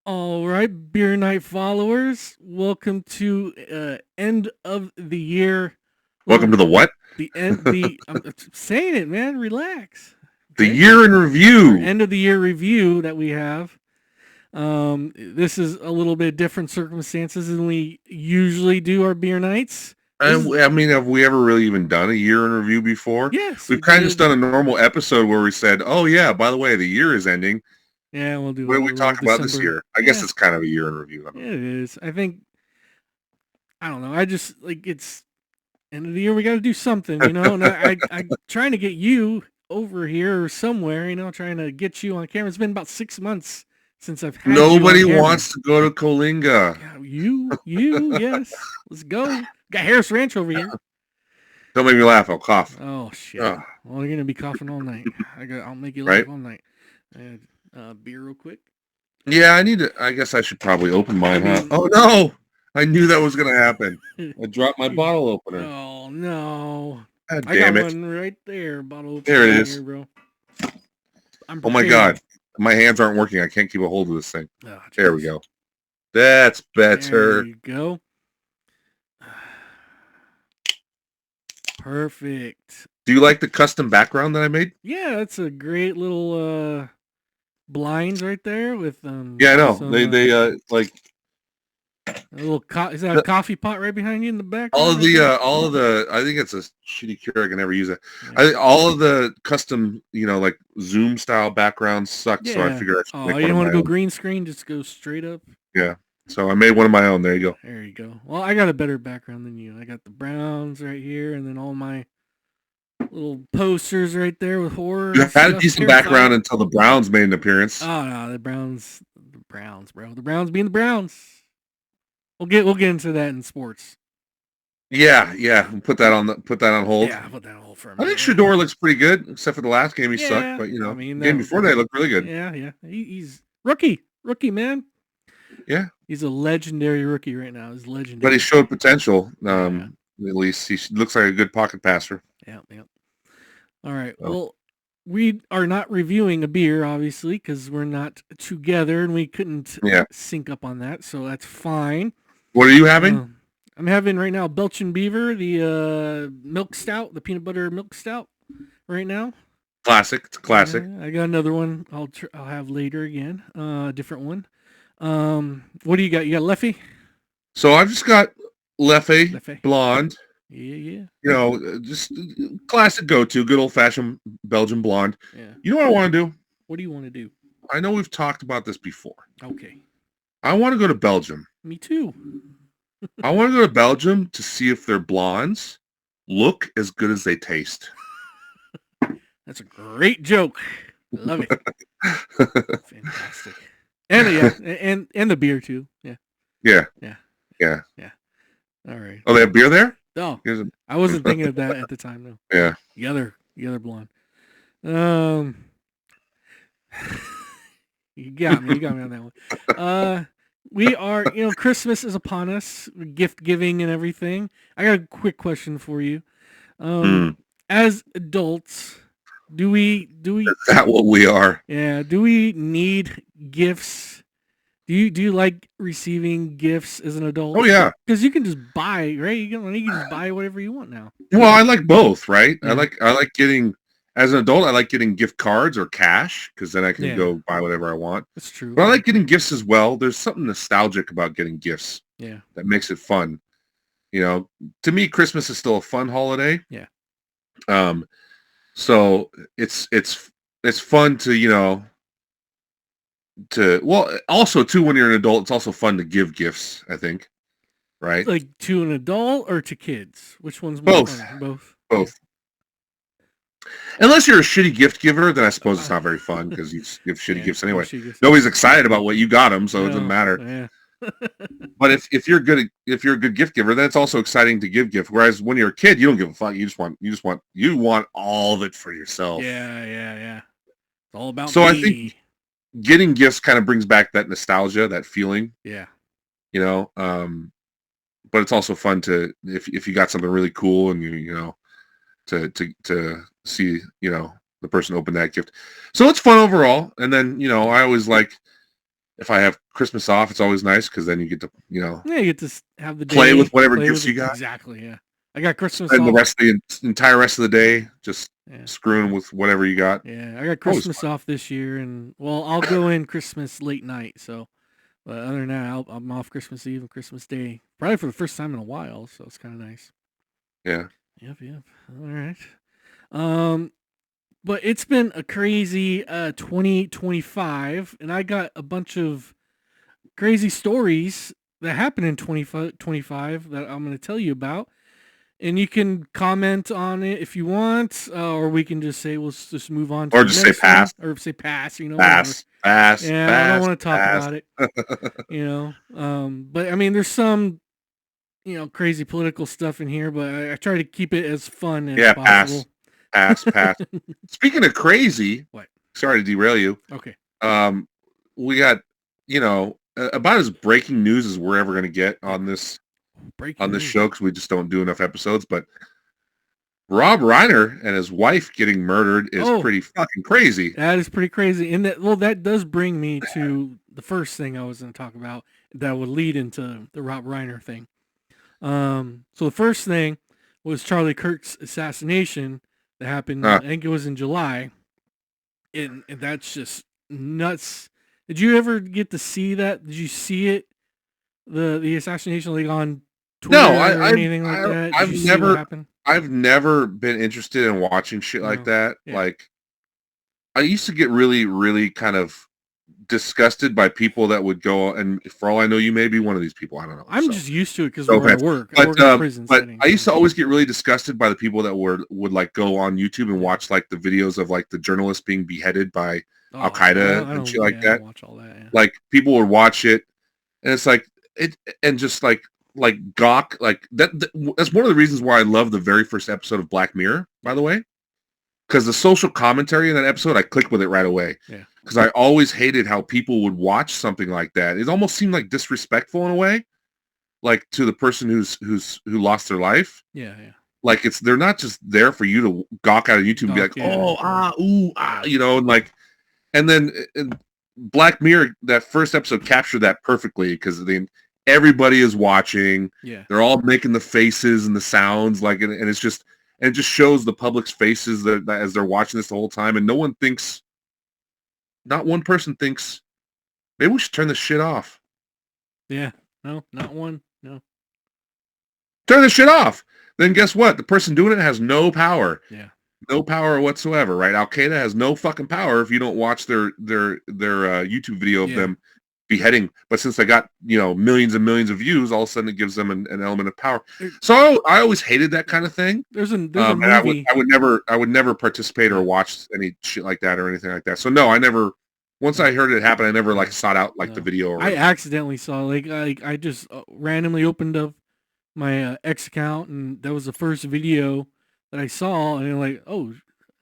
All right, beer night followers, welcome to end of the year. Welcome Well, to the what? the end. I'm saying it, man. Relax. The Okay, year in our review. end of the year review that we have. This is a little bit different circumstances than we usually do our beer nights. I mean, have we ever really even done a year in review before? Yes, We've we kind of just did. done a normal episode where we said, "Oh yeah, by the way, the year is ending. Yeah, we'll do What a did we little talk about this December. year?" I guess Yeah, it's kind of a year in review. I don't yeah, know. it is. I think I don't know. I just like it's end of the year. We got to do something, And I'm trying to get you over here or somewhere, trying to get you on camera. It's been about 6 months since I've had you on Nobody camera. wants to go to Colinga. Yeah, yes. Let's go. Got Harris Ranch over here. Don't make me laugh. I'll cough. Oh shit. Ugh, Well, you're gonna be coughing all night. I'll make you laugh right? all night. Beer real quick. Yeah, I need to. I guess I should probably open mine, huh? mean, Oh no! I knew that was going to happen. I dropped my bottle opener. oh no. God I got damn it! one right there. Bottle There it opener is. here, bro. I'm Oh my prepared. god, my hands aren't working. I can't keep a hold of this thing. Oh, There we go. That's There better. you go. Perfect. Do you like the custom background that I made? Yeah, that's a great little blinds right there with Yeah, I know. some, They like a little is that a the, coffee pot right behind you in the all background of right there? all of the. I think it's a shitty cure. I can never use it. Yeah. All of the custom, like Zoom style backgrounds suck. So I Yeah. figured I should Oh, make you one don't of want my to go own. green screen, just go straight up. Yeah. So I made one of my own. There you go. There you go. Well, I got a better background than you. I got the Browns right here, and then all my little posters right there with horror You and had a stuff. decent Terrified. background until the Browns made an appearance. Oh no, the Browns, bro. The Browns being the Browns. We'll get into that in sports. Yeah. Put that on hold. Yeah, put that on hold for a I minute. think Shador looks pretty good, except for the last game he sucked. But I mean, the game before that looked really good. Yeah. He's rookie man. Yeah, He's a legendary rookie right now. He's legendary. but he showed potential. At least he looks like a good pocket passer. Yeah. All right. Oh. Well, we are not reviewing a beer, obviously, because we're not together and we couldn't sync up on that. So that's fine. What are you having? I'm having right now Belgian Beaver, the milk stout, the peanut butter milk stout right now. Classic. It's a classic. I got another one I'll have later again. Different one. What do you got? You got Leffy? So I've just got Leffe. Blonde. Yeah. Just classic go-to, good old-fashioned Belgian blonde. Yeah. You know what I want to do? What do you want to do? I know we've talked about this before. Okay. I want to go to Belgium. Me too. I want to go to Belgium to see if their blondes look as good as they taste. That's a great joke. Love it. Fantastic. And the beer too. Yeah. All right. Oh, they have beer there? No, I wasn't thinking of that at the time. No. Yeah. The other blonde. You got me on that one. We are, Christmas is upon us, gift giving and everything. I got a quick question for you. As adults, do we Is that what we are? Yeah, do we need gifts? Do you like receiving gifts as an adult? Oh yeah, because you can just buy, right? You can just buy whatever you want now. Well, I like both, right? Yeah. I like getting, as an adult, I like getting gift cards or cash because then I can go buy whatever I want. That's true. But I like getting gifts as well. There's something nostalgic about getting gifts. Yeah, that makes it fun. To me, Christmas is still a fun holiday. Yeah. So it's fun to also too, when you're an adult, it's also fun to give gifts, I think. Right? Like to an adult or to kids? Which one's more fun? Both. Unless you're a shitty gift giver, then I suppose it's not very fun because you give shitty gifts anyway. Nobody's excited about what you got them, so it doesn't matter. Yeah. But if you're a good gift giver, then it's also exciting to give gift. Whereas when you're a kid, you don't give a fuck. You want all of it for yourself. Yeah. It's all about so me. I think getting gifts kind of brings back that nostalgia, that feeling. Yeah. But it's also fun to if you got something really cool and to see the person open that gift. So it's fun overall. And then I always like if I have Christmas off, it's always nice because then you get to, you know, Yeah, you get to have the day, play with whatever gifts you got. Exactly. Yeah, I got Christmas And off. the rest of the entire rest of the day, just screwing with whatever you got. Yeah, I got Christmas off this year, and well, I'll go in Christmas late night. So, but other than that, I'm off Christmas Eve and Christmas Day, probably for the first time in a while. So it's kind of nice. Yeah. Yep. All right. But it's been a crazy 2025, and I got a bunch of crazy stories that happened in 2025 that I'm going to tell you about. And you can comment on it if you want, or we can just say let's just move on. Or just say pass. Or say pass. You know, pass. Yeah, I don't want to talk about it. You know, but I mean, there's some, you know, crazy political stuff in here, but I try to keep it as fun as possible. Pass. Speaking of crazy, what? Sorry to derail you. Okay. We got, you know, about as breaking news as we're ever going to get on this show because we just don't do enough episodes. But Rob Reiner and his wife getting murdered is pretty fucking crazy. That is pretty crazy, and that does bring me to the first thing I was going to talk about that would lead into the Rob Reiner thing. So the first thing was Charlie Kirk's assassination that happened. I think it was in July, and that's just nuts. Did you ever get to see that? Did you see it? The assassination, like on Twitter or anything like that? I've never been interested in watching shit like that. Yeah. Like, I used to get really, really kind of disgusted by people that would go, and for all I know, you may be one of these people. I don't know. I'm just used to it because we're at work. I work in a prison setting. I used to always get really disgusted by the people that would like go on YouTube and watch like the videos of like the journalists being beheaded by Al Qaeda and shit like that. Watch all that. Yeah. Like people would watch it, and it's like it, and just like gawk like that. That's one of the reasons why I love the very first episode of Black Mirror, by the way, because the social commentary in that episode, I clicked with it right away. Yeah. Because I always hated how people would watch something like that. It almost seemed like disrespectful in a way, like to the person who lost their life. Yeah. Like they're not just there for you to gawk out of YouTube and be like, you know, and like, and then Black Mirror, that first episode captured that perfectly because everybody is watching. Yeah. They're all making the faces and the sounds, like, and it's just, and it just shows the public's faces that as they're watching this the whole time, and not one person thinks, maybe we should turn this shit off. Yeah. No, not one. No. Turn this shit off. Then guess what? The person doing it has no power. Yeah. No power whatsoever, right? Al Qaeda has no fucking power if you don't watch their YouTube video of them beheading. But since they got, you know, millions and millions of views, all of a sudden it gives them an element of power. So I always hated that kind of thing. There's a movie. I would never participate or watch any shit like that or anything like that. So no, I never. Once I heard it happen, I never like sought out like the video. I accidentally saw like I just randomly opened up my X account, and that was the first video that I saw, and like, oh,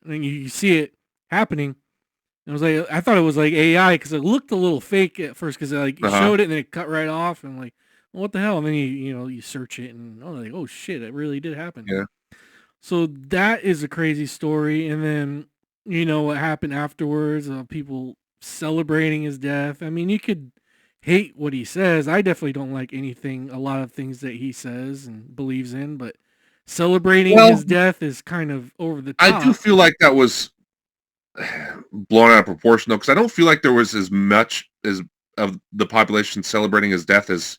and then you see it happening. And I was like, I thought it was like AI because it looked a little fake at first because like you showed it and then it cut right off, and I'm like, well, what the hell? And then you search it, and like, oh shit, it really did happen. Yeah. So that is a crazy story, and then what happened afterwards? People celebrating his death. I mean, you could hate what he says. I definitely don't like a lot of things that he says and believes in, but celebrating his death is kind of over the top. I do feel like that was blown out of proportion though, because I don't feel like there was as much as of the population celebrating his death as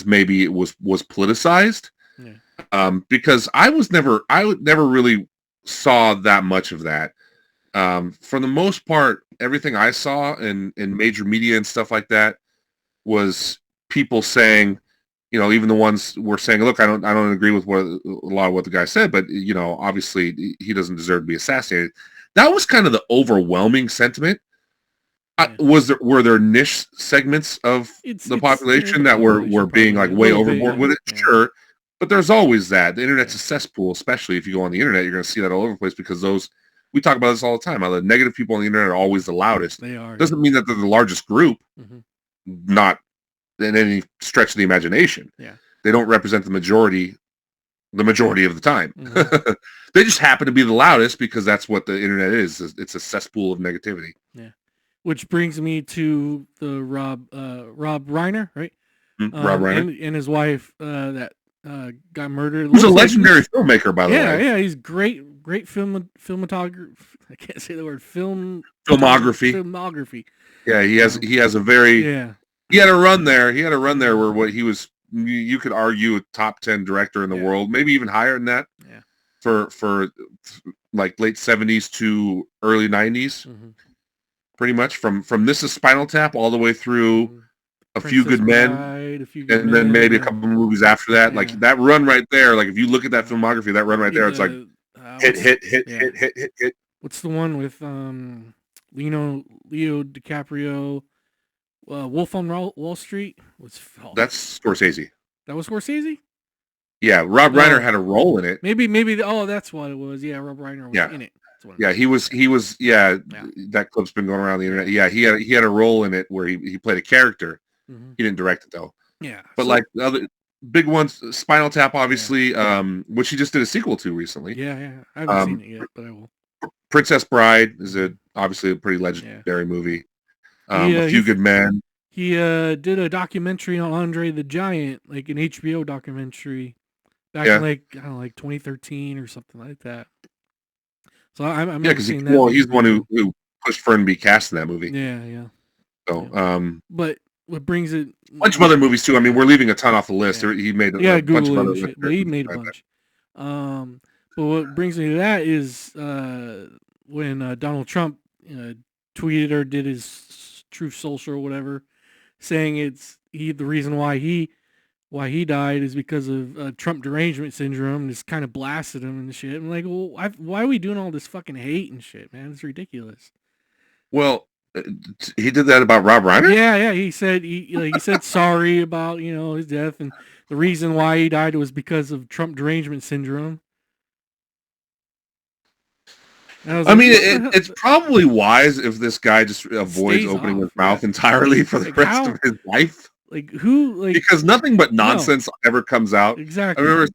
maybe it was politicized. Yeah. Because I never really saw that much of that. For the most part, everything I saw in major media and stuff like that was people saying, even the ones were saying, look, I don't agree with a lot of what the guy said, but obviously he doesn't deserve to be assassinated. That was kind of the overwhelming sentiment. Yeah. Were there niche segments of the population that were being like way overboard with it? Yeah. Sure. But there's always that. The internet's a cesspool, especially if you go on the internet, you're going to see that all over the place because we talk about this all the time. How the negative people on the internet are always the loudest. They are. Doesn't mean that they're the largest group. Mm-hmm. Not in any stretch of the imagination. Yeah. They don't represent the majority of the time. Mm-hmm. They just happen to be the loudest because that's what the internet is. It's a cesspool of negativity. Yeah. which brings me to the Rob Reiner, right? Rob Reiner, And his wife that got murdered. who's a legendary filmmaker, by the way. Yeah, he's great filmography. I can't say the word filmography. Yeah, he has a very he had a run there. He had a run there where what he was, you could argue, a top 10 director in the world, maybe even higher than that. Yeah. For like late 70s to early 90s, pretty much from This Is Spinal Tap all the way through A Few Good Men, and then maybe a couple movies after that. Yeah. Like that run right there. Like if you look at that filmography, that run right there, it's like hit. What's the one with Leo DiCaprio? Wolf on Wall Street was. That's Scorsese. That was Scorsese. Yeah, Rob Reiner had a role in it. Maybe. That's what it was. Yeah, Rob Reiner was in it. Yeah, he was. Yeah, that clip's been going around the internet. Yeah, he had a role in it where he played a character. He didn't direct it though. Yeah, but like the other big ones, Spinal Tap, obviously, which he just did a sequel to recently. Yeah, I haven't seen it yet, but I will. Princess Bride is obviously a pretty legendary movie. A Few Good Men. He did a documentary on Andre the Giant, like an HBO documentary, back in like 2013 or something like that. So I'm because he's the one who pushed for him to be cast in that movie. Yeah. So but what brings it? A bunch of other movies too. I mean, we're leaving a ton off the list. He made a bunch of other shit, but he made a bunch. But what brings me to that is when Donald Trump tweeted or did his Truth Social or whatever, saying the reason why he died is because of Trump derangement syndrome, and just kind of blasted him and shit. I'm like, well, why are we doing all this fucking hate and shit, man? It's ridiculous. Well, he did that about Rob Reiner? Yeah. He said he said sorry about his death, and the reason why he died was because of Trump derangement syndrome. I mean, it's probably wise if this guy just avoids opening his mouth entirely for the rest of his life. Because nothing but nonsense ever comes out. Exactly. I remember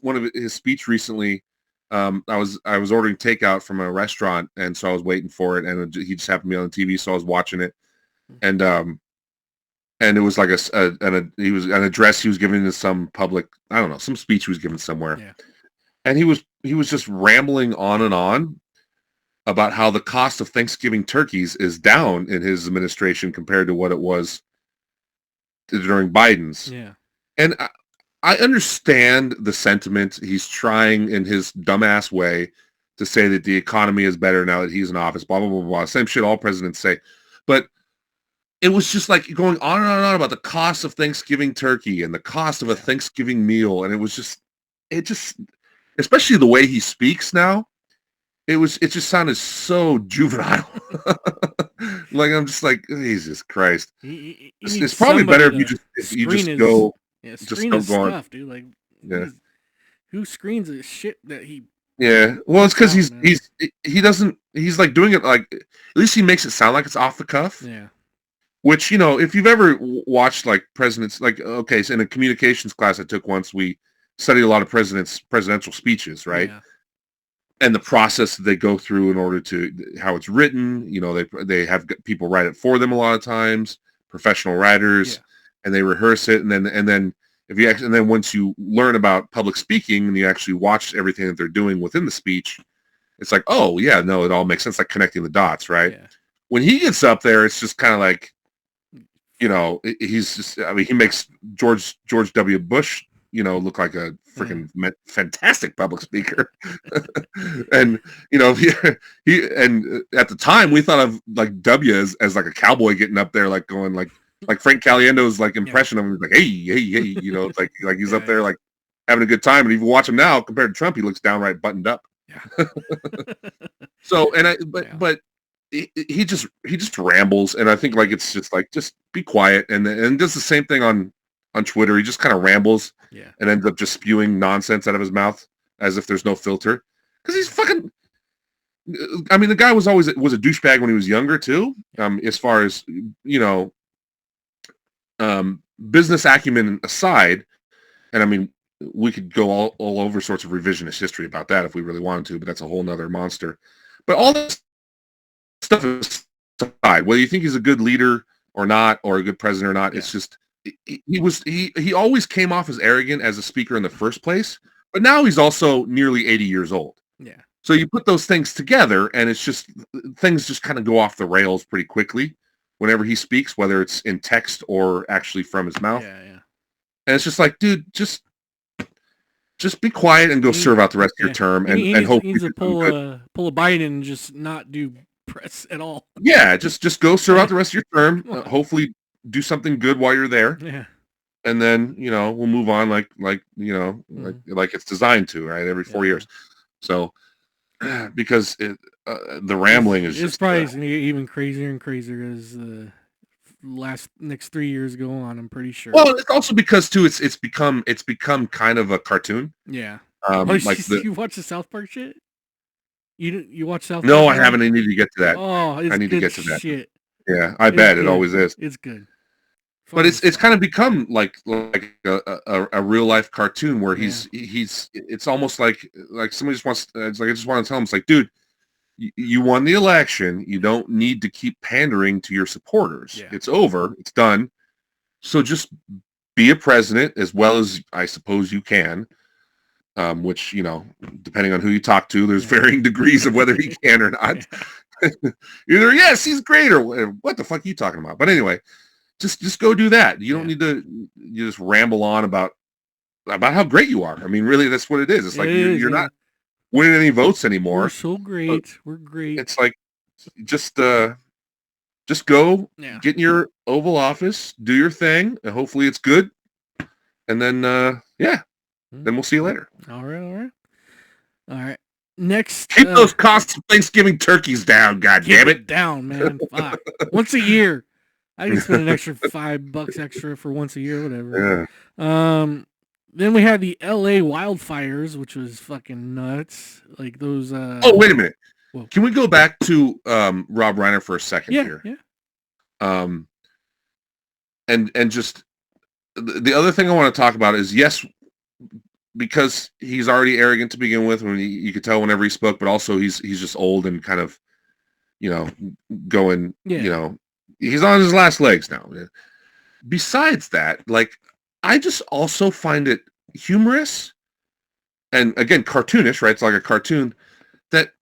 one of his speech recently. I was ordering takeout from a restaurant, and so I was waiting for it, and he just happened to be on the TV, so I was watching it, and it was like he was an address he was giving to some public, I don't know, some speech he was giving somewhere, and he was just rambling on and on about how the cost of Thanksgiving turkeys is down in his administration compared to what it was during Biden's. Yeah. And I understand the sentiment. He's trying in his dumbass way to say that the economy is better now that he's in office, blah, blah, blah, blah. Same shit all presidents say. But it was just like going on and on and on about the cost of Thanksgiving turkey and the cost of a Thanksgiving meal. And it just, especially the way he speaks now, it just sounded so juvenile. Like, I'm just like, Jesus Christ. It's probably better if you just go. Screen his stuff, dude. Like, who screens the shit that he? Yeah, well, it's because he's like doing it like, at least he makes it sound like it's off the cuff. Yeah. Which, if you've ever watched like presidents, like, okay, so in a communications class I took once, we studied a lot of presidential speeches, right? Yeah. And the process that they go through in order to how it's written. They have people write it for them a lot of times, professional writers, and they rehearse it, and then once you learn about public speaking and you actually watch everything that they're doing within the speech, it's like, oh yeah, no, it all makes sense, like connecting the dots, right? Yeah. When he gets up there, it's just kind of like, he's just, I mean, he makes George W. Bush look like a freaking fantastic public speaker. And, he and at the time we thought of like W as like a cowboy getting up there, like going like Frank Caliendo's like impression of him, like, hey, it's like he's up there like having a good time. And if you watch him now compared to Trump, he looks downright buttoned up. Yeah. So, but he just rambles. And I think like, it's just like, just be quiet. And does the same thing on Twitter. He just kind of rambles and ends up just spewing nonsense out of his mouth as if there's no filter. Because he's fucking, I mean, the guy was a douchebag when he was younger too. As far as, business acumen aside, and I mean, we could go all over sorts of revisionist history about that if we really wanted to, but that's a whole nother monster. But all this stuff side, whether you think he's a good leader or not, or a good president or not. Yeah. It's just he always came off as arrogant as a speaker in the first place, but now he's also nearly 80 years old. Yeah. So you put those things together, and it's just things just kind of go off the rails pretty quickly whenever he speaks, whether it's in text or actually from his mouth. Yeah. Yeah. And it's just like, dude, just be quiet and go serve out the rest of your term, and hope he needs to pull a Biden and just not do press at all. Yeah, just go serve out the rest of your term. Hopefully, do something good while you're there. Yeah. And then we'll move on like it's designed to, right? Every 4 years. So because the rambling is it's probably gonna get even crazier and crazier as the next 3 years go on. I'm pretty sure. Well, it's also because too it's become kind of a cartoon. Yeah. You watch the South Park shit? You watch South Park? No, I haven't. I need to get to that. Oh, I need to get to that. Shit. Yeah, I bet it always is. It's good. But it's kind of become like a real life cartoon where he's it's almost like somebody just wants, it's like, I just want to tell him, it's like, dude, you won the election. You don't need to keep pandering to your supporters. Yeah. It's over. It's done. So just be a president as well as I suppose you can. Which, depending on who you talk to, there's varying degrees of whether he can or not. Either yes, he's great, or what the fuck are you talking about? But anyway, just go do that. You don't need to just ramble on about how great you are. I mean, really, that's what it is. It's like you're not winning any votes anymore. We're so great. We're great. It's like just go get in your Oval Office, do your thing, and hopefully it's good. And then then we'll see you later. All right. Next, keep those costs of Thanksgiving turkeys down. God damn it, down, man. Fuck. Once a year. I can spend an extra $5 extra for once a year, whatever. Yeah. Then we had the LA wildfires, which was fucking nuts. Like those. Oh, wait a minute. Whoa. Can we go back to Rob Reiner for a second here? Yeah. And just the other thing I want to talk about is, yes, because he's already arrogant to begin with, when you could tell whenever he spoke, but also he's just old and kind of, going, he's on his last legs now. Besides that, like, I just also find it humorous and, again, cartoonish, right? It's like a cartoon that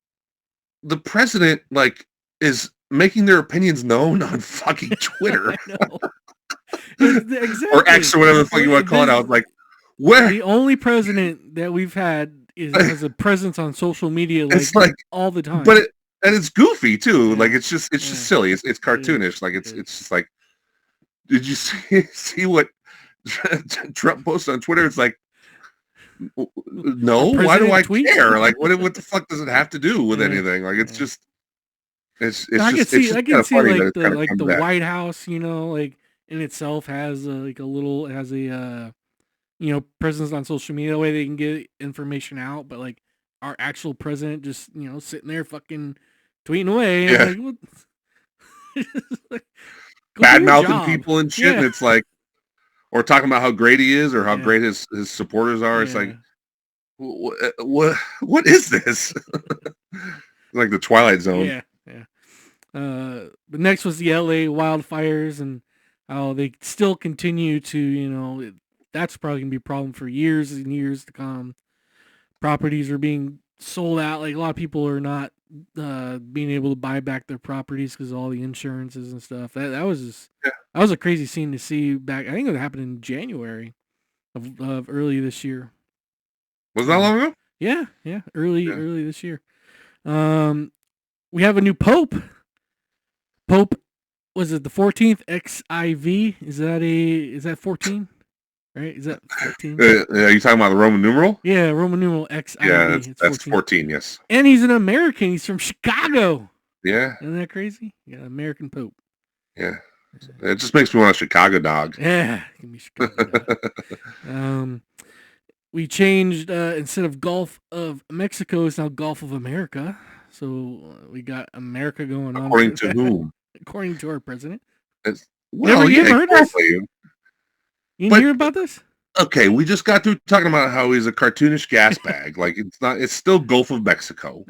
the president, like, is making their opinions known on fucking Twitter. Exactly. Or X, or whatever the fuck you want to call it. I was like, where? The only president that we've had has a presence on social media, like all the time. But it's goofy too. Like it's just silly. It's cartoonish. Like it's just like, did you see what Trump posted on Twitter? It's like, no, why do I care? Like, what the fuck does it have to do with anything? Like, it's just, I can see like the White House, like in itself has a presence on social media, the way they can get information out, but like our actual president just, sitting there fucking tweeting away. Yeah. And like, bad mouthing people and shit. Yeah. And it's like, or talking about how great he is or how great his supporters are. It's like, what is this? Like the Twilight Zone. Yeah. But next was the LA wildfires and how they still continue to, that's probably going to be a problem for years and years to come. Properties are being sold out. Like a lot of people are not being able to buy back their properties because of all the insurances and stuff. That was a crazy scene to see back. I think it happened in January of early this year. Was that long ago? Yeah. Early this year. We have a new Pope. Pope, was it the 14th? XIV? Is that 14? Right? Is that 14? Are you talking about the Roman numeral? Yeah, Roman numeral XIV. Yeah, that's 14, yes. And he's an American. He's from Chicago. Yeah. Isn't that crazy? Yeah, American Pope. Yeah. It just makes me want a Chicago dog. Yeah. Give me Chicago dog. We changed, instead of Gulf of Mexico, it's now Gulf of America. So we got America going on. According to whom? According to our president. You ever heard this? You didn't hear about this? Okay, we just got through talking about how he's a cartoonish gas bag. Like it's not. It's still Gulf of Mexico.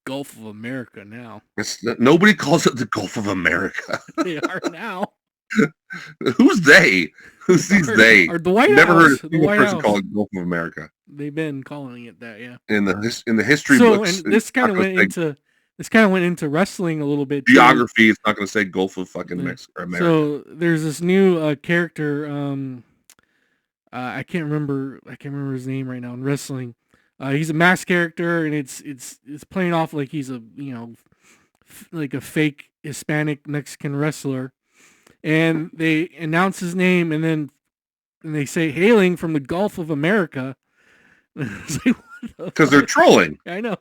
Gulf of America now. Nobody calls it the Gulf of America. They are now. Who's they? Who's these they? Or the White Never House. heard a The single White person House. call it Gulf of America. They've been calling it that, yeah. In the history So, books, and this kind of went into wrestling a little bit. Geography. It's not going to say Gulf of fucking Mexico or America. So there's this new character. I can't remember his name right now in wrestling. He's a masked character, and it's playing off like he's a like a fake Hispanic Mexican wrestler. And they announce his name, and they say hailing from the Gulf of America. Because they're trolling. I know.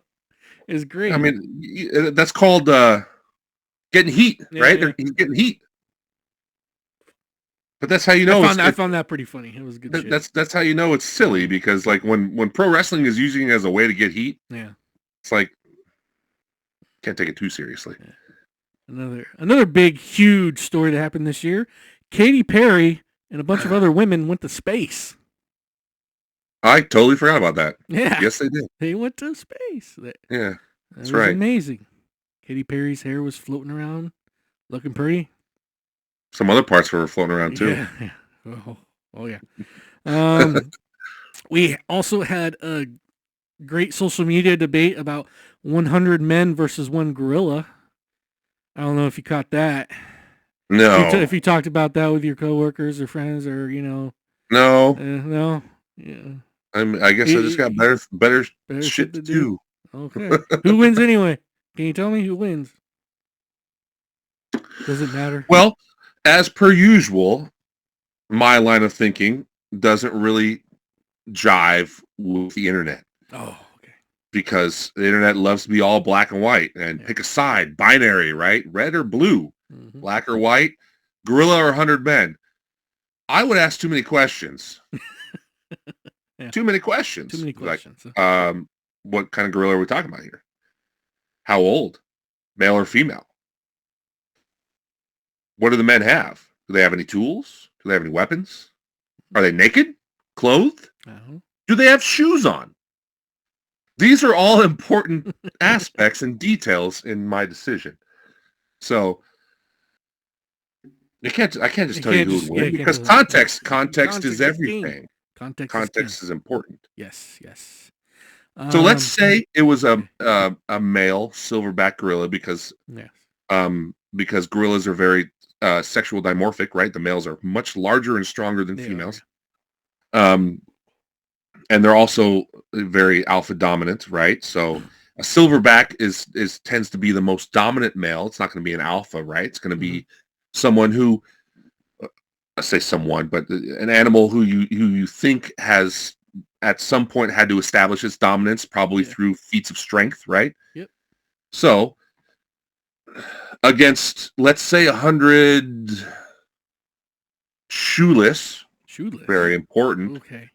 It's great. I mean, that's called getting heat, right? Yeah. He's getting heat. But that's how you know. I found that pretty funny. It was good shit. That's how you know it's silly, because like when pro wrestling is using it as a way to get heat, yeah, it's like can't take it too seriously. Yeah. Another big, huge story that happened this year. Katy Perry and a bunch of other women went to space. I totally forgot about that. Yeah. Yes, they did. They went to space. Yeah. That's right. Amazing. Katy Perry's hair was floating around, looking pretty. Some other parts were floating around too. Yeah. Oh yeah. We also had a great social media debate about 100 men versus one gorilla. I don't know if you caught that. No. If you talked about that with your coworkers or friends, or No. No. Yeah. I guess I just got better shit to do. Okay. Who wins anyway? Can you tell me who wins? Does it matter? Well, as per usual, my line of thinking doesn't really jive with the internet. Oh, okay. Because the internet loves to be all black and white and pick a side, binary, right? Red or blue, black or white, gorilla or 100 men. I would ask too many questions. Too many questions. Like, what kind of gorilla are we talking about here? How old? Male or female? What do the men have? Do they have any tools? Do they have any weapons? Are they naked? Clothed? Do they have shoes on? These are all important aspects and details in my decision. So I can't just tell you who would win, because context is everything. Context is important. Yes. So let's say it was a male silverback gorilla, because gorillas are very sexual dimorphic, right? The males are much larger and stronger than females. And they're also very alpha dominant, right? So a silverback tends to be the most dominant male. It's not going to be an alpha, right? It's going to be someone who, I say someone, but an animal who you think has at some point had to establish its dominance, probably through feats of strength, right? Yep. So against, let's say, 100 shoeless, very important. Okay.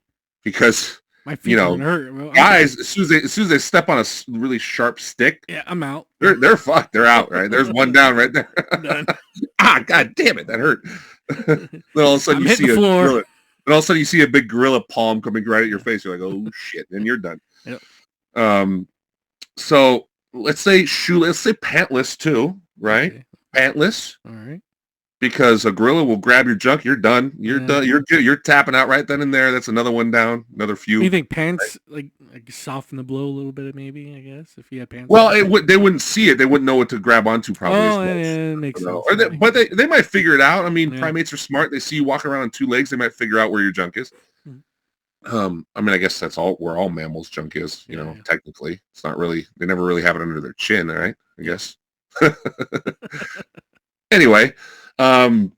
Because my feet hurt. Well, guys, as soon as they step on a really sharp stick, I'm out. They're fucked. They're out. Right? There's one down right there. Done. God damn it, that hurt. Then all of a sudden you see gorilla. Then all of a sudden you see a big gorilla palm coming right at your face. You're like, oh shit, and you're done. Yep. So let's say pantless too, right? Okay. Pantless. All right. Because a gorilla will grab your junk, you're done. You're done. You're tapping out right then and there. That's another one down. Another few. You think pants like soften the blow a little bit, maybe? I guess if you had pants. Well, they wouldn't see it. They wouldn't know what to grab onto. Probably. Oh, yeah, makes sense. But they might figure it out. I mean, primates are smart. They see you walking around on two legs. They might figure out where your junk is. I mean, I guess that's where all mammals' junk is. You know, technically, it's not really. They never really have it under their chin, right? I guess. Anyway. And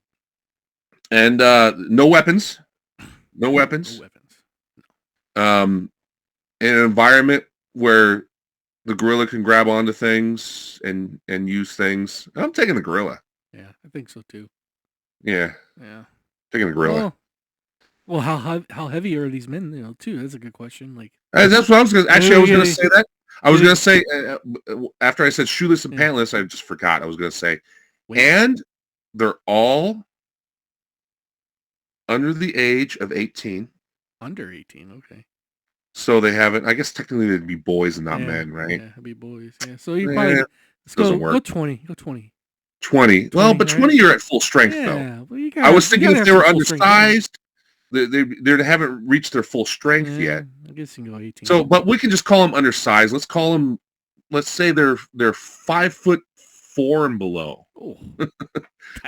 no weapons. No weapons. In an environment where the gorilla can grab onto things and use things, I'm taking the gorilla. Yeah, I think so too. Yeah. Taking the gorilla. Well, how heavy are these men? Too. That's a good question. Like that's what I was gonna. Actually, I was gonna say that. I was gonna say after I said shoeless and pantless, I just forgot. I was gonna say, and they're all under the age of 18. Under 18. Okay. So they haven't. I guess technically they'd be boys and not Yeah, men, right? yeah, it'd be boys. Yeah. So you Eh, probably let's doesn't go work. 20. Go 20. 20. Well, 20, but right? 20 you're at full strength though. Yeah. Well, I was thinking if have they were some full strength men. undersized, they haven't reached their full strength yet. I guess you can go 18. So, but we can just call them undersized. Let's call them. Let's say they're 5'4" and below. Oh,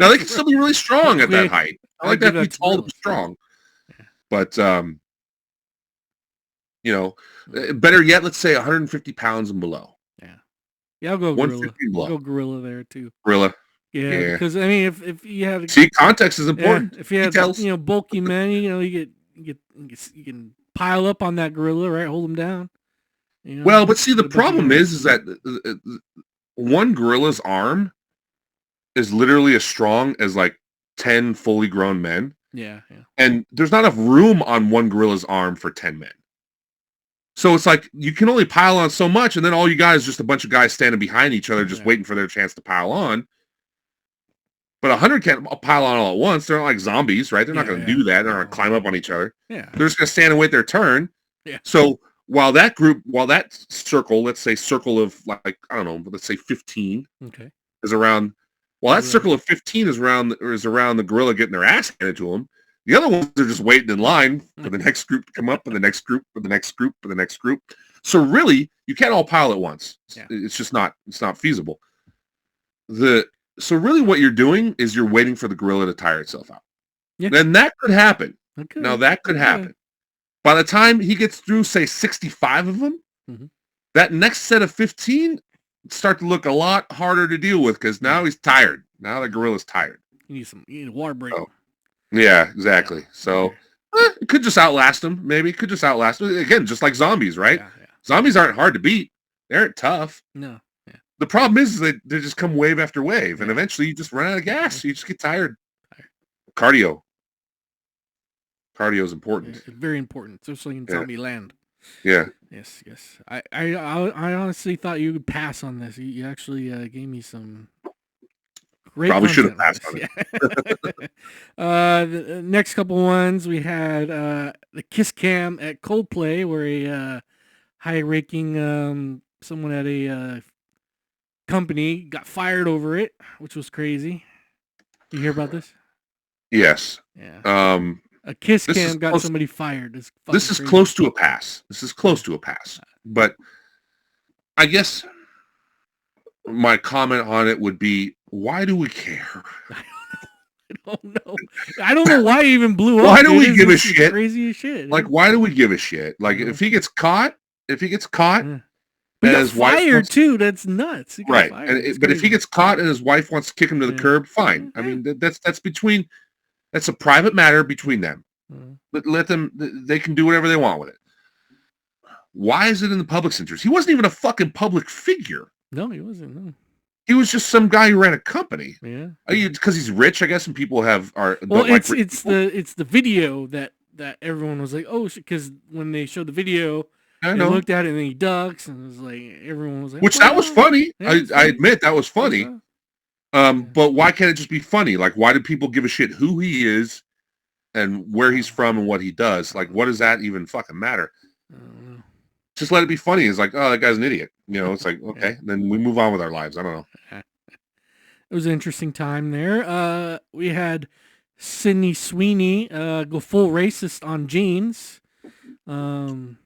Now they can still be really strong at that height. I like that to be that's tall really and strong. Yeah. But you know, better yet, let's say 150 pounds and below. Yeah, I'll go gorilla. 150 and below. I'll go gorilla there too. Gorilla. Yeah, because I mean, if you had See, context is important. if you had Details. bulky men, you can pile up on that gorilla, right? Hold them down. Well, but see, the problem is that one gorilla's arm is literally as strong as like 10 fully grown men. Yeah. And there's not enough room on one gorilla's arm for 10 men. So it's like you can only pile on so much, and then all you got is just a bunch of guys standing behind each other just waiting for their chance to pile on. But 100 can't pile on all at once. They're not like zombies, right? They're not going to do that. They're not going to climb up on each other. Yeah. They're just going to stand and wait their turn. Yeah. So while that circle, let's say circle of like, I don't know, let's say 15 is around, that circle of 15 is around the gorilla getting their ass handed to them. The other ones are just waiting in line for the next group to come up, and the next group, for the next group, for the next group. So really, you can't all pile at once. Yeah. It's just not feasible. So really what you're doing is you're waiting for the gorilla to tire itself out. Yeah. And that could happen. Okay. Now that could happen. By the time he gets through, say, 65 of them, that next set of 15 start to look a lot harder to deal with because now he's tired. Now the gorilla's tired. You need a water break. Oh. Yeah, exactly. So it could just outlast him. Maybe it could just outlast him. Again, just like zombies, right? Yeah. Zombies aren't hard to beat. They aren't tough. No. Yeah. The problem is they just come wave after wave, and eventually you just run out of gas. You just get tired. Cardio is important. It's very important, especially in zombie land. Yeah. Yes. I honestly thought you would pass on this. You actually gave me some great. Probably should have passed on it. The next couple ones we had the kiss cam at Coldplay, where a high-ranking someone at a company got fired over it, which was crazy. You hear about this? Yes. Yeah. A kiss cam got somebody fired. This is close to a pass. But I guess my comment on it would be, why do we care? I don't know. I don't know why it even blew up. Why do we give a shit? Crazy as shit. Like, why do we give a shit? Like, if he gets caught, he got fired too. That's nuts. Right. But if he gets caught and his wife wants to kick him to the curb, fine. I mean, that's a private matter between them. Let them. They can do whatever they want with it. Why is it in the public's interest? He wasn't even a fucking public figure. No, he wasn't. No. He was just some guy who ran a company. Yeah. Because he's rich, I guess, and people are. Well, it's the video that everyone was like, oh, because when they showed the video, they looked at it and then he ducks and it was like everyone was like, which that was funny. I admit that was funny. But why can't it just be funny? Like, why do people give a shit who he is and where he's from and what he does? Like, what does that even fucking matter? I don't know. Just let it be funny. It's like, oh, that guy's an idiot. It's like, okay, then we move on with our lives. I don't know. It was an interesting time there. We had Sydney Sweeney go full racist on jeans. That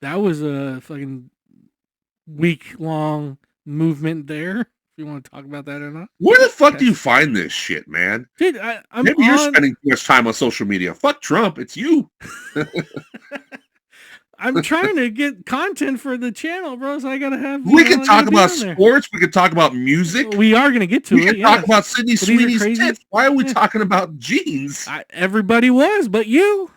was a fucking week-long movement there. If you want to talk about that or not. Where the fuck do you find this shit, man? Dude, maybe you're spending too much time on social media. Fuck Trump. It's you. I'm trying to get content for the channel, bro, so I gotta have. We can talk about sports. We can talk about music. We are gonna get to it. We can talk about Sydney Sweeney's tits. Why are we talking about jeans? Everybody was, but you.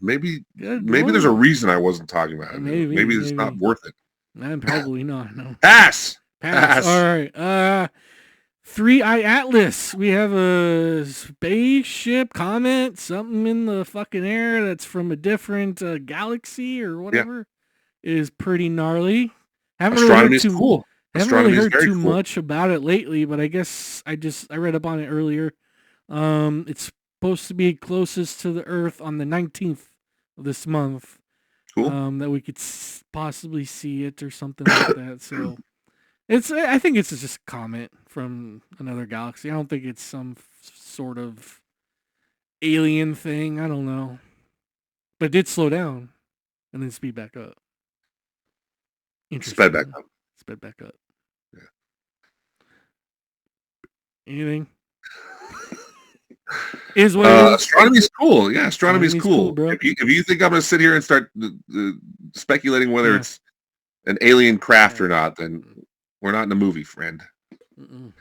Maybe there's a reason I wasn't talking about it. Maybe it's not worth it. Probably not. No. Pass. All right. 3-Eye Atlis. We have a spaceship comment, something in the fucking air that's from a different galaxy or whatever. It is pretty gnarly. Astronomy is cool. Haven't really heard too much about it lately, but I guess I read up on it earlier. It's supposed to be closest to the Earth on the 19th of this month. Cool. That we could possibly see it or something like that. So I think it's just a comet from another galaxy. I don't think it's some sort of alien thing. I don't know, but it did slow down and then speed back up. Interesting. Sped back up. Sped back up. Yeah. Anything? Is what it is. Astronomy's cool. Yeah, astronomy's cool. bro. If you think I'm going to sit here and start speculating whether it's an alien craft or not, then we're not in a movie, friend. Mm-mm.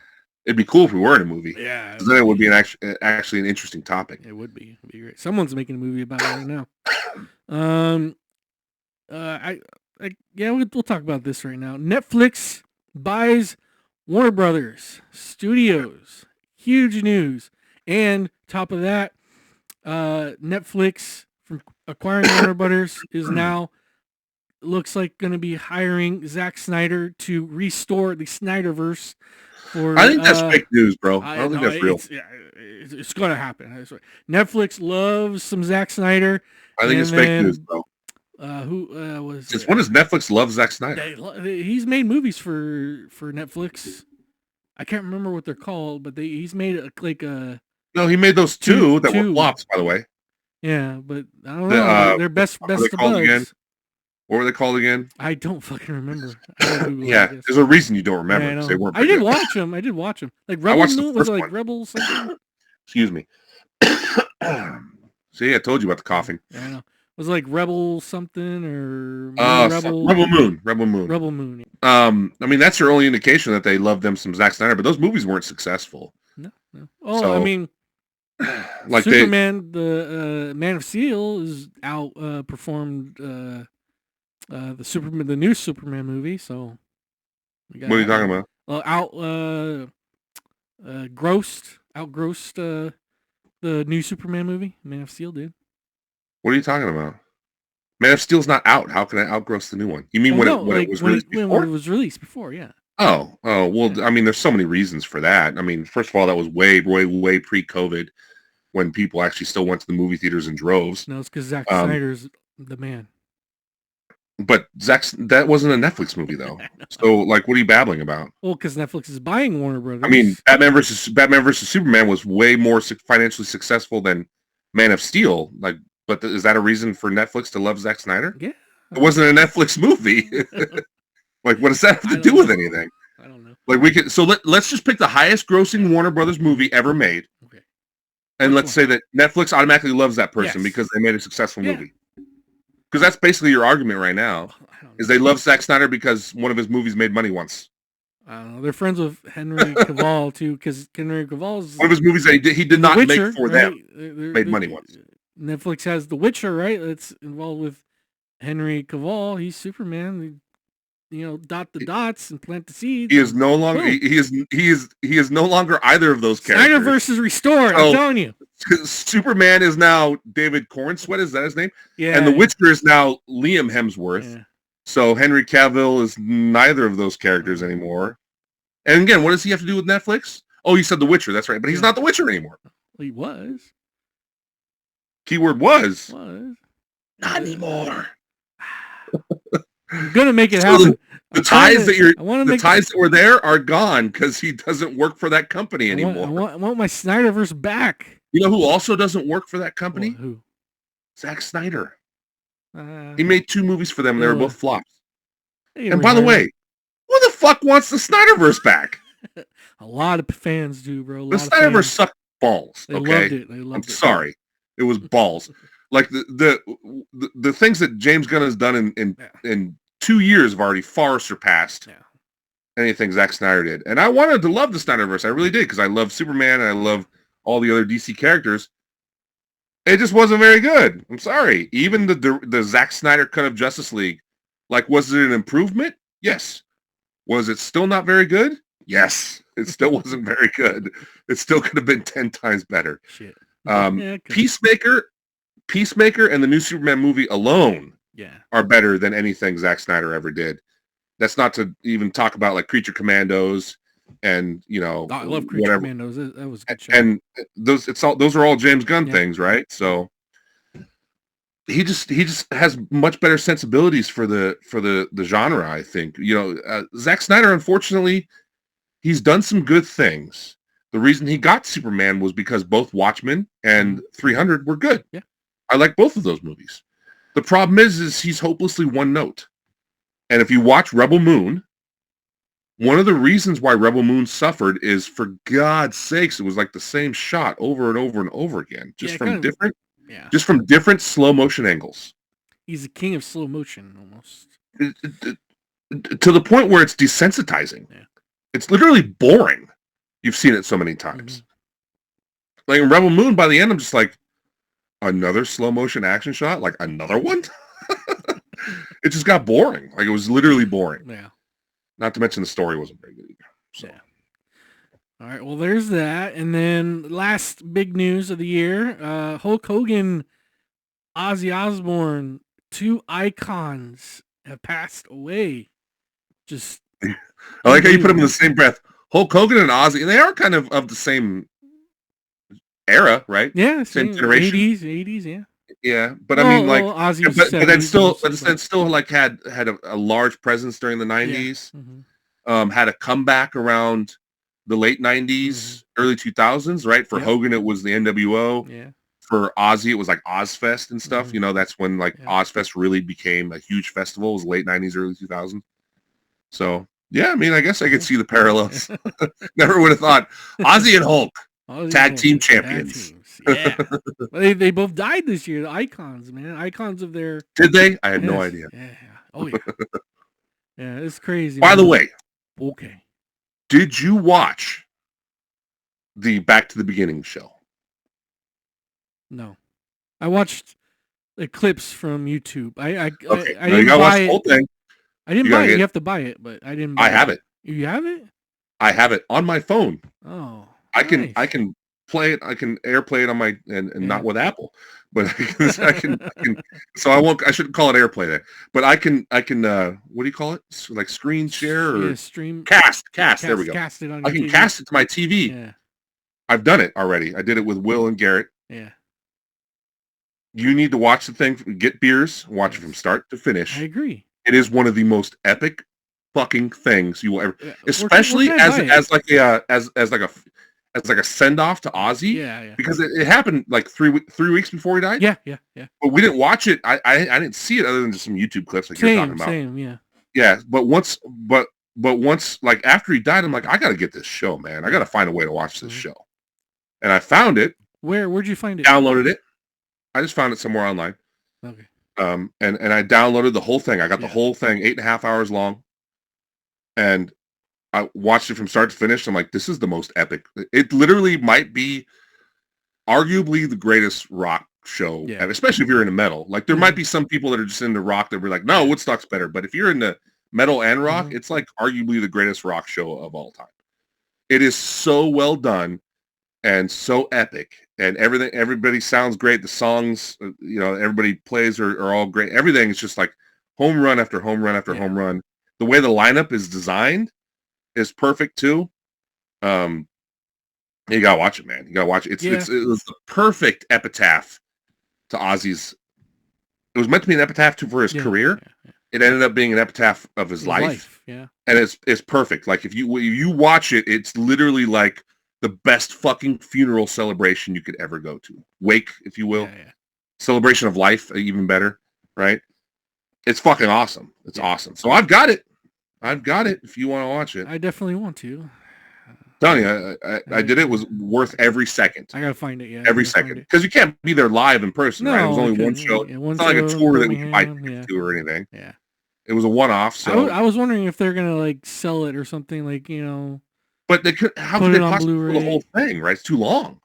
It'd be cool if we were in a movie. Yeah. Then it would be actually an interesting topic. It would be. It'd be great. Someone's making a movie about it right now. We'll talk about this right now. Netflix buys Warner Brothers Studios. Huge news. And top of that, Netflix from acquiring Warner Brothers is now looks like going to be hiring Zack Snyder to restore the Snyderverse. I think that's fake news, bro. I don't think that's real. It's going to happen. Netflix loves some Zack Snyder. I think it's fake news, bro. Since when does Netflix love Zack Snyder? He's made movies for Netflix. I can't remember what they're called, but he's made No, he made those two that were flops, by the way. Yeah, but I don't know. They're best of buds. What were they called again? I don't fucking remember. Yeah, there's a reason you don't remember. Yeah, they weren't. I did watch them. Like Rebel Moon was like Rebel something. Excuse me. See, I told you about the coughing. Yeah, I know. Was it like Rebel something or Rebel Moon. Rebel Moon. I mean, that's your only indication that they love them some Zack Snyder, but those movies weren't successful. No. Oh, so, I mean, like Superman, the Man of Steel is outperformed the new Superman movie. So, what are you talking about? Outgrossed the new Superman movie. Man of Steel did. What are you talking about? Man of Steel's not out. How can I outgross the new one? You mean when it was released before? When it was released before, yeah. Oh, well, I mean, there's so many reasons for that. I mean, first of all, that was way pre-COVID when people actually still went to the movie theaters in droves. No, it's because Zack Snyder's the man. But that wasn't a Netflix movie, though. So, like, what are you babbling about? Well, because Netflix is buying Warner Brothers. I mean, Batman versus Superman was way more financially successful than Man of Steel. Like, but is that a reason for Netflix to love Zack Snyder? Yeah. It wasn't a Netflix movie. Like, what does that have to do with anything? I don't know. Like, let's just pick the highest grossing Warner Brothers movie ever made. Okay. And let's say that Netflix automatically loves that person because they made a successful movie. Because that's basically your argument right now, is they love Zack Snyder because one of his movies made money once. I don't know. They're friends with Henry Cavill, too, because Henry Cavill's... One of his movies that he did not make for them made money once. Netflix has The Witcher, right? That's involved with Henry Cavill. He's Superman. Dot the dots and plant the seeds. He is no longer. He is no longer either of those characters. Snyderverse is restored. I'm telling you. Superman is now David Cornsweet. Is that his name? Yeah. And The Witcher is now Liam Hemsworth. Yeah. So Henry Cavill is neither of those characters anymore. And again, what does he have to do with Netflix? Oh, you said The Witcher. That's right. But he's not The Witcher anymore. Well, he was. Keyword was. Not anymore. I'm gonna make it happen. The ties that were there are gone because he doesn't work for that company anymore. I want my Snyderverse back. You know who also doesn't work for that company? Who? Zack Snyder. He made 2 movies for them, and they were both flops. And by the way, who the fuck wants the Snyderverse back? A lot of fans do, bro. The Snyderverse sucked balls. They loved it. I'm sorry, it was balls. Like the things that James Gunn has done in 2 years have already far surpassed anything Zack Snyder did. And I wanted to love the Snyderverse. I really did, because I love Superman and I love all the other DC characters. It just wasn't very good. I'm sorry. Even the Zack Snyder cut of Justice League, like, was it an improvement? Yes. Was it still not very good? Yes. It still wasn't very good. It still could have been 10 times better. Shit. Peacemaker and the new Superman movie alone are better than anything Zack Snyder ever did. That's not to even talk about like Creature Commandos and you know, Oh, I love Creature whatever. Commandos. That was a good show. And those are all James Gunn Yeah. things, right? So he just has much better sensibilities for the genre, I think. You know, Zack Snyder, unfortunately, he's done some good things. The reason he got Superman was because both Watchmen and 300 were good. Yeah. I like both of those movies. The problem is he's hopelessly one note. And if you watch Rebel Moon, one of the reasons why Rebel Moon suffered is, for God's sakes, it was like the same shot over and over and over again, just from different slow motion angles. He's the king of slow motion, almost. To the point where it's desensitizing. Yeah. It's literally boring. You've seen it so many times. Like in Rebel Moon, by the end, I'm just like, another slow motion action shot? Like another one? It just got boring. Like it was literally boring. Yeah. Not to mention the story wasn't very good either. So. Yeah. All right. Well, there's that. And then last big news of the year, Hulk Hogan, Ozzy Osbourne, two icons have passed away. Just I like how you put them in the same breath. Hulk Hogan and Ozzy, they are kind of the same era, right? Yeah, same generation. 80s, yeah. Yeah, but I mean, like, Ozzy's but then still like had a large presence during the 90s. Yeah. Had a comeback around the late 90s, early 2000s, right? For Hogan, it was the NWO. Yeah. For Ozzy, it was like Ozfest and stuff. You know, that's when like Ozfest really became a huge festival. It was late 90s, early 2000s. So, yeah, I mean, I guess I could see the parallels. Never would have thought. Ozzy and Hulk, tag team champions. Yeah. Well, they both died this year. The icons, man. Icons of their... Did they? I had no idea. Yeah. Oh, yeah. Yeah, it's crazy. By the way. Okay. Did you watch the Back to the Beginning show? No. I watched the clips from YouTube. I didn't you gotta watch the whole thing. I didn't buy it. You have to buy it, but I didn't buy it. I have it. You have it? I have it on my phone. Oh. I can play it. I can AirPlay it on my and not with Apple, but I can. So I shouldn't call it AirPlay there, but I can. What do you call it? Like screen share or stream cast? There we go. Cast it on I can TV. cast it to my TV. Yeah. I've done it already. I did it with Will and Garrett. Yeah. You need to watch the thing. Get beers. Watch it from start to finish. I agree. It is one of the most epic fucking things you will ever, especially as like a send off to Ozzy. Yeah. Because it happened like 3 weeks before he died. Yeah. But we didn't watch it. I didn't see it other than just some YouTube clips like you're talking about. Yeah. Yeah, but once like after he died, I'm like, I got to get this show, man. I got to find a way to watch this show. And I found it. Where'd you find it? Downloaded it. I just found it somewhere online. Okay. And I downloaded the whole thing. I got the whole thing, 8.5 hours long. And I watched it from start to finish. I'm like, this is the most epic. It literally might be arguably the greatest rock show ever, especially if you're into metal. Like there might be some people that are just into rock that were like, no, Woodstock's better. But if you're into metal and rock, it's like arguably the greatest rock show of all time. It is so well done and so epic. And everybody sounds great. The songs, everybody plays are all great. Everything is just like home run after home run after home run. The way the lineup is designed is perfect too. You gotta watch it, man. You gotta watch it. It was the perfect epitaph to Ozzy's. It was meant to be an epitaph for his career. Yeah. It ended up being an epitaph of his life. Yeah. And it's perfect. Like if you watch it, it's literally like the best fucking funeral celebration you could ever go to. Wake, if you will. Yeah. Celebration of life, even better, right? It's fucking awesome. It's awesome. So I've got it if you want to watch it. I definitely want to. Telling you, I did it. It was worth every second. I gotta find it, every second. Because you can't be there live in person, right? It was only one show. It's not like a tour that we could buy tickets to or anything. Yeah. It was a one-off, so... I was wondering if they're gonna, like, sell it or something, like, But they could... How could they possibly do the whole thing, right? It's too long.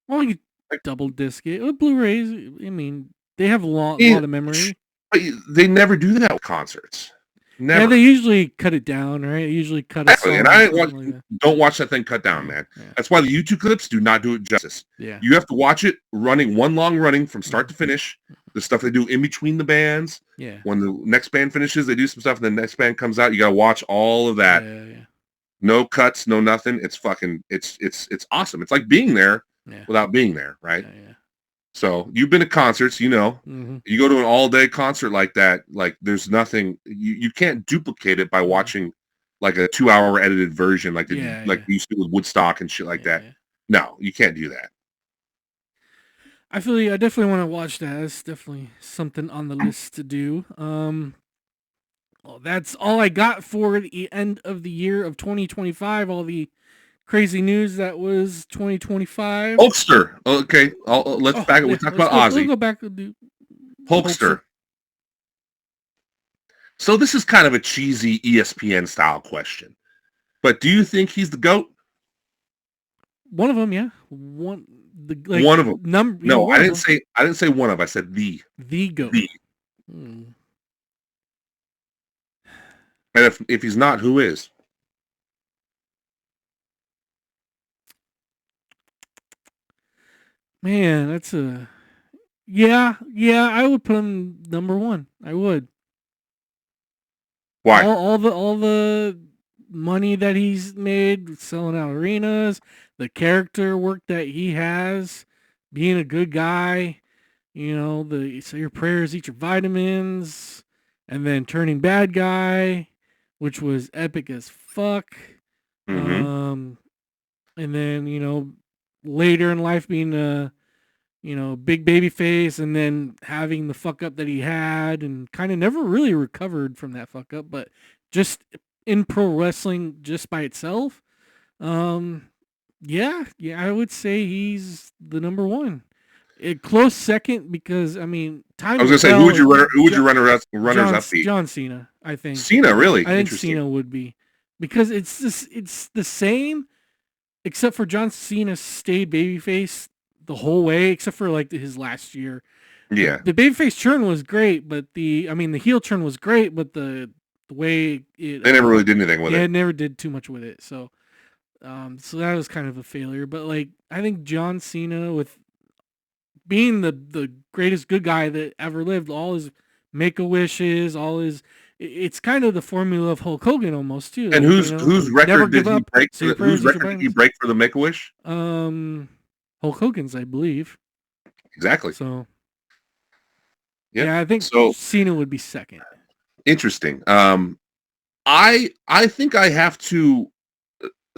Well, you double disc it. With Blu-rays, I mean, they have a lot of memory. But they never do that with concerts. Never. Yeah, they usually cut it down, right? They usually cut it down. And don't watch that thing cut down, man. Yeah. That's why the YouTube clips do not do it justice. Yeah. You have to watch it one long running from start to finish. The stuff they do in between the bands. Yeah. When the next band finishes, they do some stuff, and the next band comes out. You got to watch all of that. Yeah. No cuts, no nothing. It's fucking it's awesome. It's like being there Yeah. without being there, right? Yeah. So you've been to concerts, you know. Mm-hmm. You go to an all-day concert like that, like there's nothing you can't duplicate it by watching like a 2-hour edited version like Yeah. we used to with Woodstock and shit like that. Yeah. No, you can't do that. I feel I definitely want to watch that. It's definitely something on the list to do. Well, that's all I got for the end of the year of 2025. All the crazy news that was 2025. Hulkster. Okay, let's Oh back. yeah, We talked about Ozzy. Let's go back to do Hulkster. So this is kind of a cheesy ESPN style question, but do you think he's the GOAT? One of them, yeah. One One of them. No, I didn't say one of. I said the GOAT. The. And if he's not, who is? Man, that's a yeah. I would put him number one. I would. Why? All the money that he's made selling out arenas, the character work that he has, being a good guy, you know, the say your prayers, eat your vitamins, and then turning bad guy, which was epic as fuck. Mm-hmm. And then, you know, later in life being a, you know, big baby face and then having the fuck up that he had and kind of never really recovered from that fuck up, but just in pro wrestling just by itself. Yeah, I would say he's the number one. A close second because I mean, time. I was gonna say, who would you runners up be? John Cena, I think. Cena, really? I think Cena would be because it's the same, except for John Cena stayed babyface the whole way, except for like his last year. Yeah, the babyface turn was great, but the heel turn was great, but the way it they never really did anything with it. Yeah, never did too much with it. So that was kind of a failure. But like I think John Cena with being the greatest good guy that ever lived, all his Make-A-Wishes, all his it's kind of the formula of Hulk Hogan almost too. And whose record did he break? Whose record did he break for the Make-A-Wish? Hulk Hogan's, I believe. Exactly. So yeah, I think Cena would be second. Interesting. I think I have to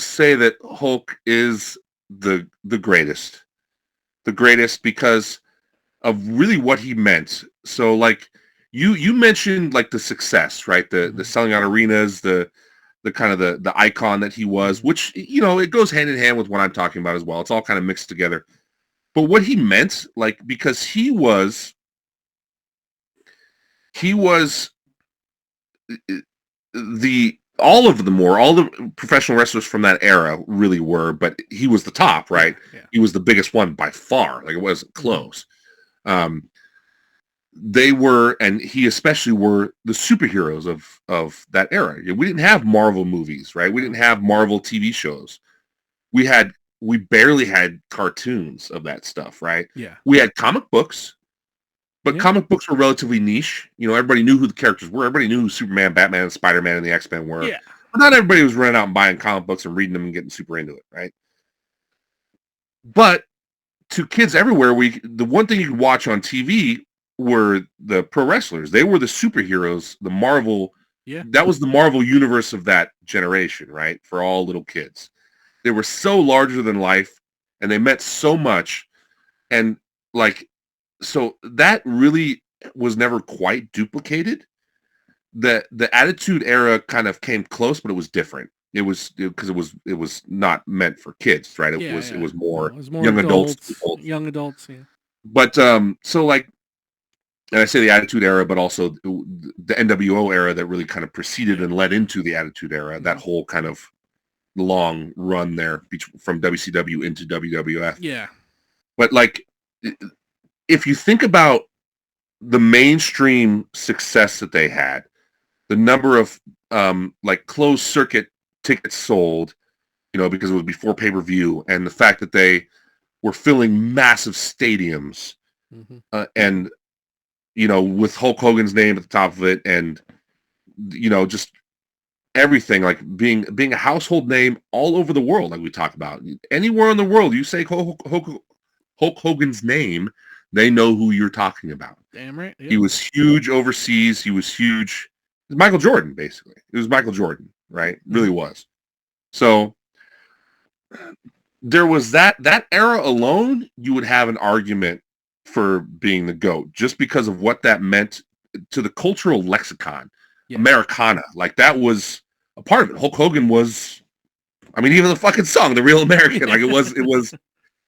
say that Hulk is the greatest. The greatest because of really what he meant. So like you mentioned like the success, right? The selling out arenas, the kind of the icon that he was, which, you know, it goes hand in hand with what I'm talking about as well. It's all kind of mixed together. But what he meant, like, because he was all the professional wrestlers from that era really were, but he was the top, right? Yeah. He was the biggest one by far. Like, it wasn't close. They were, and he especially were the superheroes of that era. We didn't have Marvel movies, right? We didn't have Marvel TV shows. We barely had cartoons of that stuff, right? Yeah. We had comic books, but comic books were relatively niche. You know, everybody knew who the characters were. Everybody knew who Superman, Batman, and Spider-Man, and the X-Men were. Yeah. But not everybody was running out and buying comic books and reading them and getting super into it, right? But to kids everywhere, the one thing you could watch on TV were the pro wrestlers. They were the superheroes, the Marvel. Yeah. That was the Marvel universe of that generation, right? For all little kids. They were so larger than life and they meant so much. And like, so that really was never quite duplicated. The Attitude Era kind of came close, but it was different. It was because it was not meant for kids, right? It was more young adults. Young adults, yeah. But so like, and I say the Attitude Era, but also the NWO era that really kind of preceded and led into the Attitude Era. That whole kind of long run there from WCW into WWF. Yeah. But like, if you think about the mainstream success that they had, the number of like closed circuit tickets sold, you know, because it was before pay-per-view, and the fact that they were filling massive stadiums, and, you know, with Hulk Hogan's name at the top of it, and, you know, just everything, like being a household name all over the world, like we talk about. Anywhere in the world, you say Hulk Hogan's name, they know who you're talking about. Damn right. He was huge overseas. He was huge. It was Michael Jordan, basically. It was Michael Jordan, right? It really was. So there was that era alone, you would have an argument for being the GOAT just because of what that meant to the cultural lexicon. Yeah. Americana. Like that was a part of it. Hulk Hogan was, I mean, even the fucking song, The Real American, like it was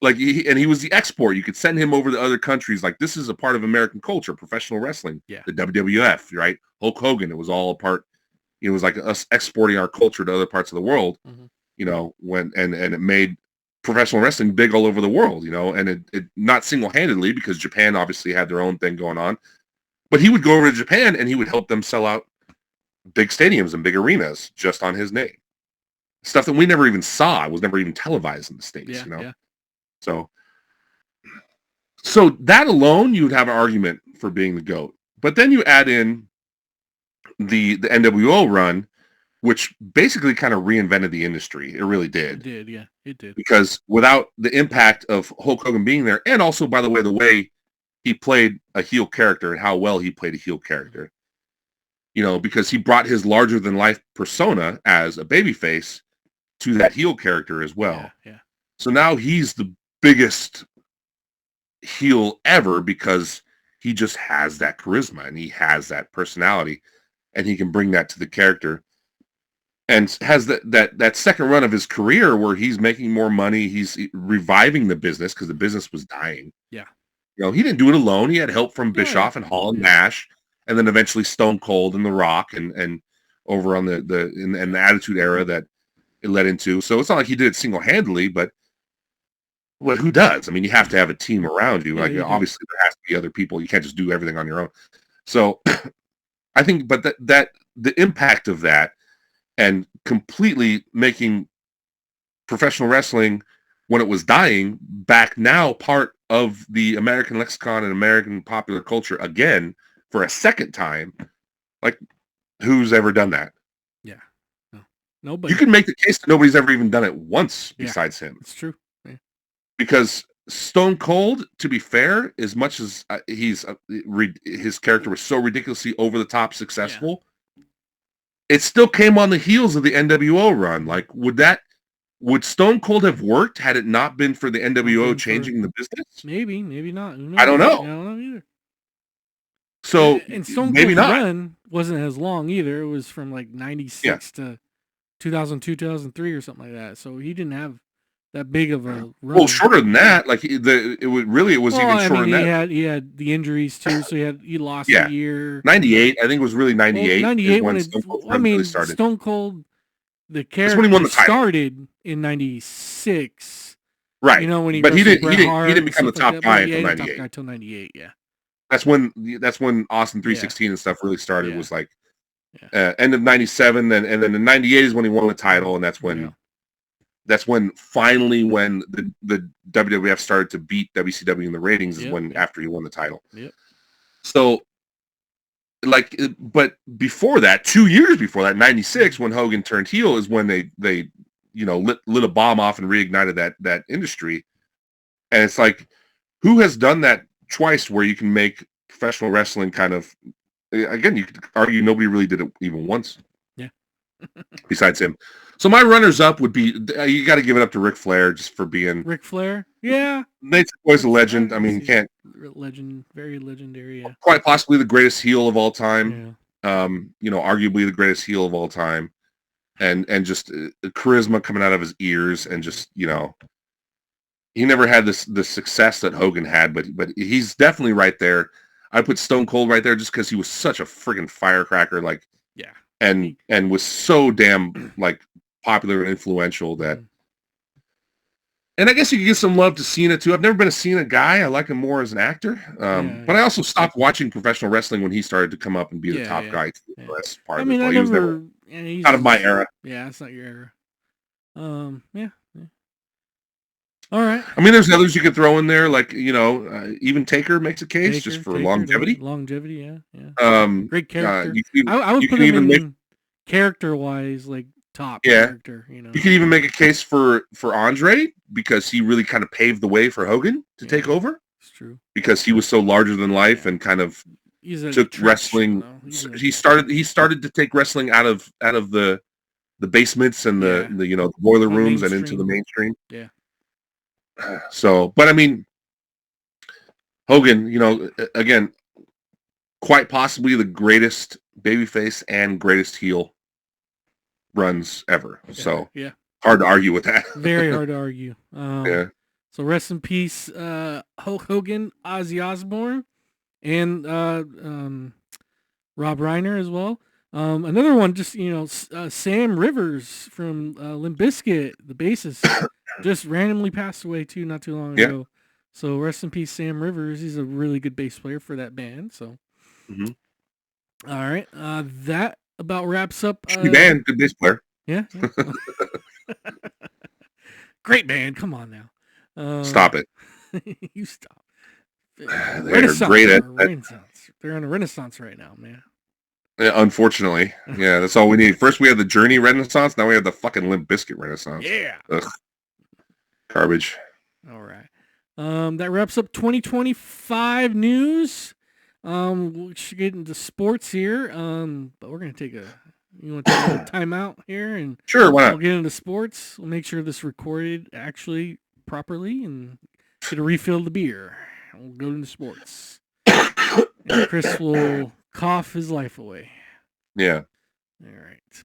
like, he was the export. You could send him over to other countries. Like this is a part of American culture, professional wrestling, the WWF, right? Hulk Hogan, it was all a part. It was like us exporting our culture to other parts of the world, you know, and it made professional wrestling big all over the world, you know, and it not single-handedly because Japan obviously had their own thing going on, but he would go over to Japan and he would help them sell out big stadiums and big arenas just on his name. Stuff that we never even saw. It was never even televised in the States, you know? Yeah. So that alone, you would have an argument for being the GOAT. But then you add in the NWO run, which basically kind of reinvented the industry. It really did. It did, yeah. It did. Because without the impact of Hulk Hogan being there, and also, by the way he played a heel character and how well he played a heel character, you know, because he brought his larger-than-life persona as a babyface to that heel character as well. Yeah. So now he's the biggest heel ever because he just has that charisma and he has that personality and he can bring that to the character. And has that second run of his career where he's making more money, he's reviving the business because the business was dying. Yeah. You know, he didn't do it alone. He had help from Bischoff and Hall and Nash, and then eventually Stone Cold and The Rock and over on the Attitude Era that it led into. So it's not like he did it single-handedly, but who does? I mean, you have to have a team around you. Like obviously there has to be other people. You can't just do everything on your own. So I think, but that the impact of that and completely making professional wrestling when it was dying back now part of the American lexicon and American popular culture again for a second time. Like, who's ever done that? Yeah. No. Nobody. You can make the case that nobody's ever even done it once besides him. It's true. Yeah. Because Stone Cold, to be fair, as much as his character was so ridiculously over the top successful, it still came on the heels of the NWO run. Like, would Stone Cold have worked had it not been for the NWO changing the business? Maybe not. I don't know. I don't know either. So and Stone maybe Cold's not. run wasn't as long either. It was from like 96 to 2002, 2003 or something like that. So he didn't have that big of a run. Well, shorter than that. Like it was even shorter than that. He had the injuries too, so he lost a year. 98, I think it was really 98. 98 when Stone Cold really started. Stone Cold, the character when he won the title. Started in 96. Right. You know, when he didn't become the top guy until 98. Until 98, yeah. That's when Austin 316 and stuff really started. Yeah. Was like end of 97, and then in 98 is when he won the title, and that's when finally when the WWF started to beat WCW in the ratings is when after he won the title. Yep. So like, but before that, 2 years before that, 96, when Hogan turned heel is when they lit a bomb off and reignited that industry. And it's like, who has done that twice where you can make professional wrestling kind of, again, you could argue nobody really did it even once. Yeah. Besides him. So my runners-up would be, you got to give it up to Ric Flair just for being... Ric Flair? Yeah. Nate's always a legend. I mean, you can't... Legend, very legendary, yeah. Quite possibly the greatest heel of all time. Yeah. Arguably the greatest heel of all time. And just charisma coming out of his ears and just, he never had the success that Hogan had, but he's definitely right there. I put Stone Cold right there just because he was such a friggin' firecracker, like, and was so damn like popular and influential that. And I guess you could give some love to Cena too. I've never been a Cena guy. I like him more as an actor. But I also stopped watching professional wrestling when he started to come up and be the top guy too. Yeah. That's part of it. I never, he's out of my era. Yeah, it's not your era. Yeah. All right. I mean, there's others you could throw in there, like, even Taker makes a case just for longevity. Longevity, yeah. Great character. You I would put him in character-wise, like top Yeah. character. You could even make a case for Andre because he really kind of paved the way for Hogan to take over. It's true because he was so larger than life and kind of took wrestling. He started to take wrestling out of the basements and the the boiler rooms and into the mainstream. Yeah. So, but I mean, Hogan, again, quite possibly the greatest babyface and greatest heel runs ever. So, hard to argue with that. Very hard to argue. Yeah. So rest in peace, Hulk Hogan, Ozzy Osbourne, and Rob Reiner as well. Another one, just Sam Rivers from Limp Bizkit, the bassist, just randomly passed away too, not too long ago. So rest in peace, Sam Rivers. He's a really good bass player for that band. So, all right, that about wraps up. Band, good bass player. Yeah. Great band. Come on now. Stop it. You stop. They're great at Renaissance. They're on a renaissance right now, man. Yeah, unfortunately. Yeah, that's all we need. First we had the Journey Renaissance, now we have the fucking Limp Bizkit Renaissance. Yeah. Ugh. Garbage. All right. That wraps up 2025 news. We should get into sports here. But we're gonna take a timeout here and sure, why not? We'll get into sports. We'll make sure this is recorded actually properly and get a refill of the beer. We'll go into sports. And Chris will cough his life away. Yeah. All right.